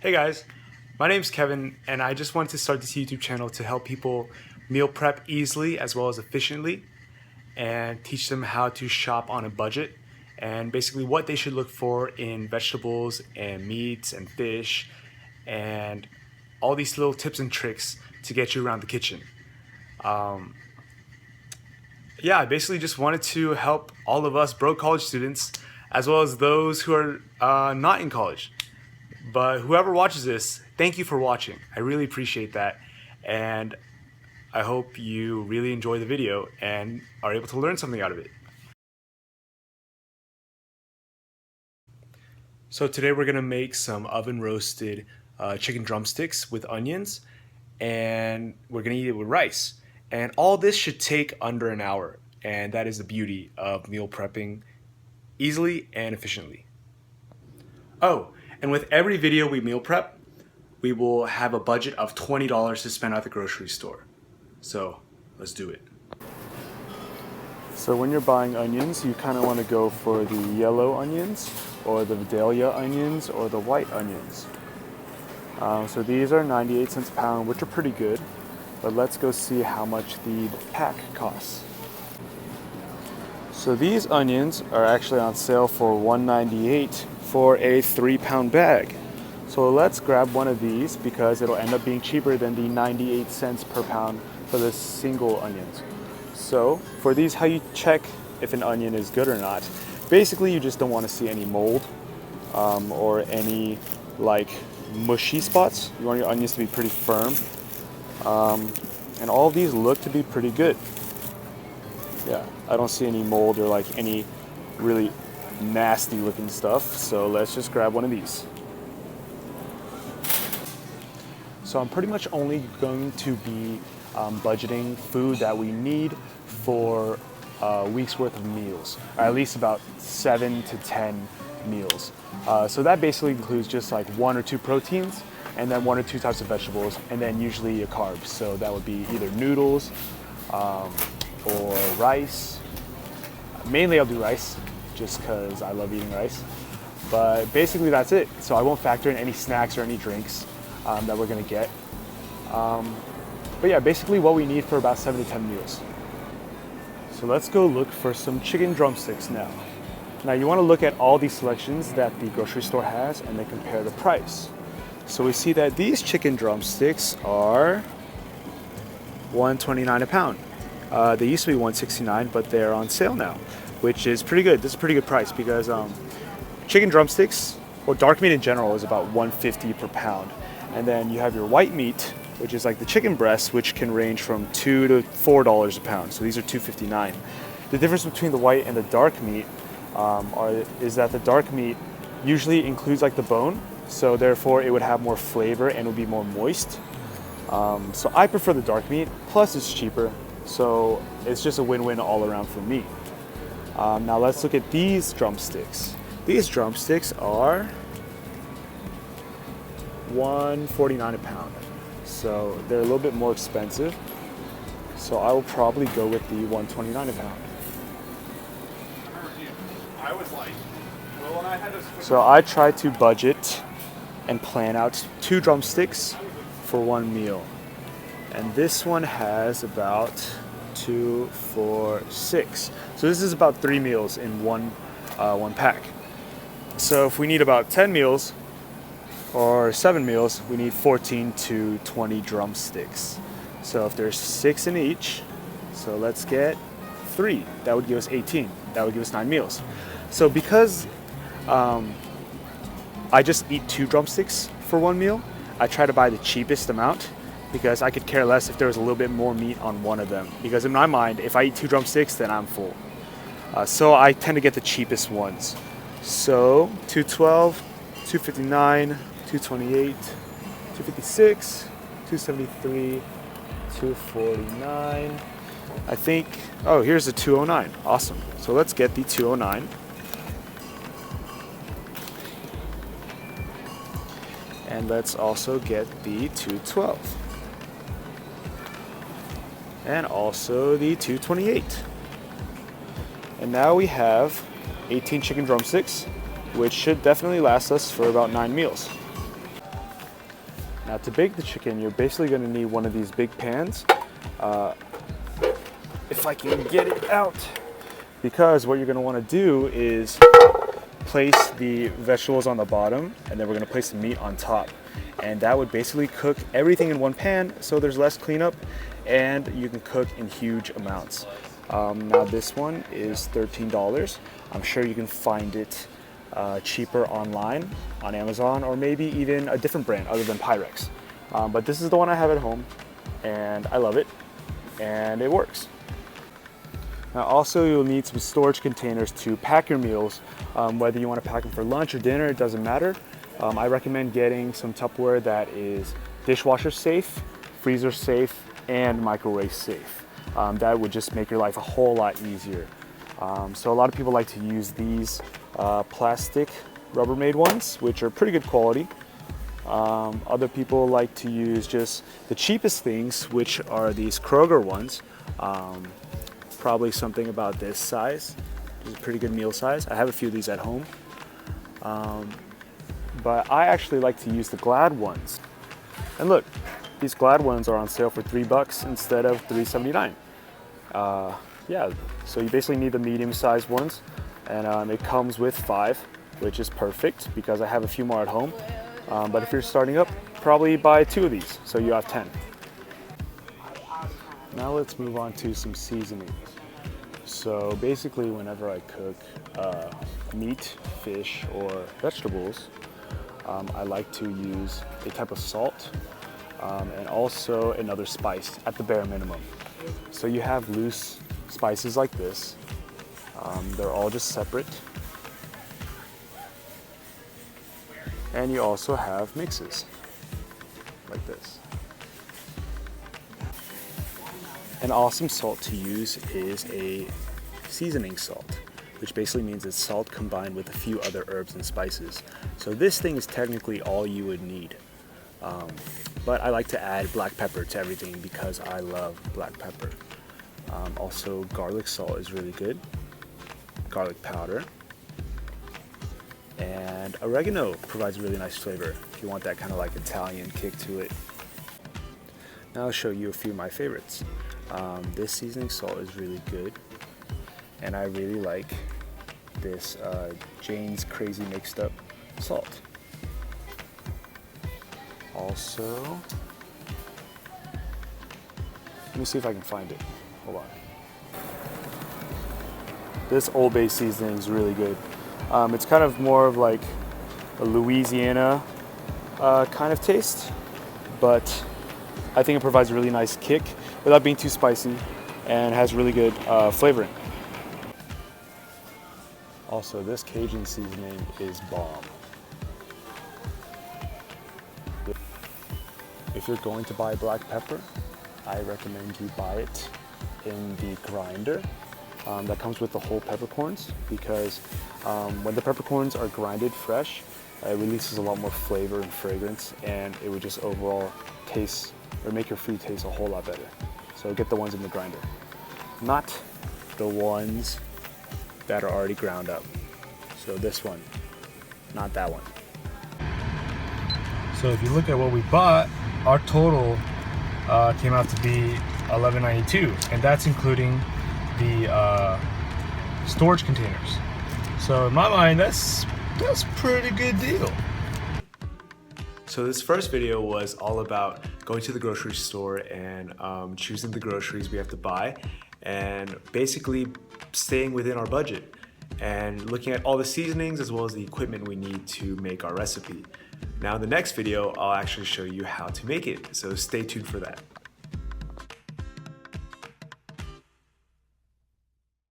Hey guys, my name's Kevin, and I just wanted to start this YouTube channel to help people meal prep easily as well as efficiently and teach them how to shop on a budget and basically what they should look for in vegetables and meats and fish and all these little tips and tricks to get you around the kitchen. I basically just wanted to help all of us broke college students as well as those who are not in college. But whoever watches this, thank you for watching. I really appreciate that. And I hope you really enjoy the video and are able to learn something out of it. So today we're gonna make some oven roasted chicken drumsticks with onions, and we're gonna eat it with rice. And all this should take under an hour. And that is the beauty of meal prepping easily and efficiently. Oh, and with every video we meal prep, we will have a budget of $20 to spend at the grocery store. So let's do it. So when you're buying onions, you kind of want to go for the yellow onions or the Vidalia onions or the white onions. So these are 98 cents a pound, which are pretty good. But let's go see how much the pack costs. So these onions are actually on sale for $1.98 for a 3-pound bag. So let's grab one of these because it'll end up being cheaper than the 98 cents per pound for the single onions. So for these, how you check if an onion is good or not, basically you just don't want to see any mold or any like mushy spots. You want your onions to be pretty firm. And all of these look to be pretty good. Yeah, I don't see any mold or like any really nasty looking stuff. So let's just grab one of these. So I'm pretty much only going to be budgeting food that we need for a week's worth of meals, or at least about 7 to 10 meals. So that basically includes just like 1 or 2 proteins, and then 1 or 2 types of vegetables, and then usually a carb. So that would be either noodles or rice. Mainly I'll do rice, just because I love eating rice. But basically that's it. So I won't factor in any snacks or any drinks that we're gonna get. But yeah, basically what we need for about 7 to 10 meals. So let's go look for some chicken drumsticks now. Now you wanna look at all these selections that the grocery store has and then compare the price. So we see that these chicken drumsticks are $1.29 a pound. They used to be $1.69, but they're on sale now, which is pretty good. This is a pretty good price because chicken drumsticks, or dark meat in general, is about $1.50 per pound. And then you have your white meat, which is like the chicken breasts, which can range from $2 to $4 a pound. So these are $2.59. The difference between the white and the dark meat is that the dark meat usually includes like the bone, so therefore it would have more flavor and would be more moist. So I prefer the dark meat, plus it's cheaper, so it's just a win-win all around for me. Now let's look at these drumsticks. These drumsticks are $1.49 a pound, so they're a little bit more expensive. So I will probably go with the $1.29 a pound. So I try to budget and plan out 2 drumsticks for 1 meal. And this one has about 2, 4, 6. So this is about 3 meals in one pack. So if we need about 10 meals or 7 meals, we need 14 to 20 drumsticks. So if there's 6 in each, so let's get 3. That would give us 18. That would give us 9 meals. So because I just eat 2 drumsticks for 1 meal, I try to buy the cheapest amount because I could care less if there was a little bit more meat on one of them. Because in my mind, if I eat 2 drumsticks, then I'm full. So I tend to get the cheapest ones. So $2.12, $2.59, $2.28, $2.56, $2.73, $2.49. I think, oh, here's the $2.09. Awesome. So let's get the $2.09. And let's also get the $2.12. And also the $2.28. And now we have 18 chicken drumsticks, which should definitely last us for about 9 meals. Now to bake the chicken, you're basically going to need one of these big pans. If I can get it out, because what you're going to want to do is place the vegetables on the bottom, and then we're going to place the meat on top, and that would basically cook everything in one pan, so there's less cleanup and you can cook in huge amounts. Now this one is $13. I'm sure you can find it cheaper online on Amazon, or maybe even a different brand other than Pyrex. But this is the one I have at home, and I love it, and it works. Now also you'll need some storage containers to pack your meals. Whether you want to pack them for lunch or dinner, it doesn't matter. I recommend getting some Tupperware that is dishwasher safe, freezer safe, and microwave safe. That would just make your life a whole lot easier. So a lot of people like to use these plastic Rubbermaid ones, which are pretty good quality. Other people like to use just the cheapest things, which are these Kroger ones. Probably something about this size. This is a pretty good meal size. I have a few of these at home. But I actually like to use the Glad ones. And look, these Glad ones are on sale for $3 instead of $3.79. Yeah, so you basically need the medium-sized ones, and it comes with 5, which is perfect because I have a few more at home. But if you're starting up, probably buy 2 of these, so you have 10. Now let's move on to some seasonings. So basically, whenever I cook meat, fish, or vegetables, I like to use a type of salt and also another spice at the bare minimum. So you have loose spices like this. They're all just separate. And you also have mixes like this. An awesome salt to use is a seasoning salt, which basically means it's salt combined with a few other herbs and spices. So this thing is technically all you would need. But I like to add black pepper to everything because I love black pepper. Also, garlic salt is really good. Garlic powder. And oregano provides a really nice flavor if you want that kind of like Italian kick to it. Now I'll show you a few of my favorites. This seasoning salt is really good, and I really like this Jane's Crazy Mixed Up salt. Also, let me see if I can find it. Hold on. This Old Bay seasoning is really good. It's kind of more of like a Louisiana kind of taste, but I think it provides a really nice kick without being too spicy, and has really good flavoring. Also, this Cajun seasoning is bomb. If you're going to buy black pepper, I recommend you buy it in the grinder that comes with the whole peppercorns, because when the peppercorns are grinded fresh, it releases a lot more flavor and fragrance, and it would just overall taste or make your food taste a whole lot better. So get the ones in the grinder, not the ones that are already ground up. So this one, not that one. So if you look at what we bought, our total came out to be $11.92, and that's including the storage containers. So in my mind, that's a pretty good deal. So this first video was all about going to the grocery store and choosing the groceries we have to buy, and basically staying within our budget and looking at all the seasonings as well as the equipment we need to make our recipe. Now in the next video, I'll actually show you how to make it, so stay tuned for that.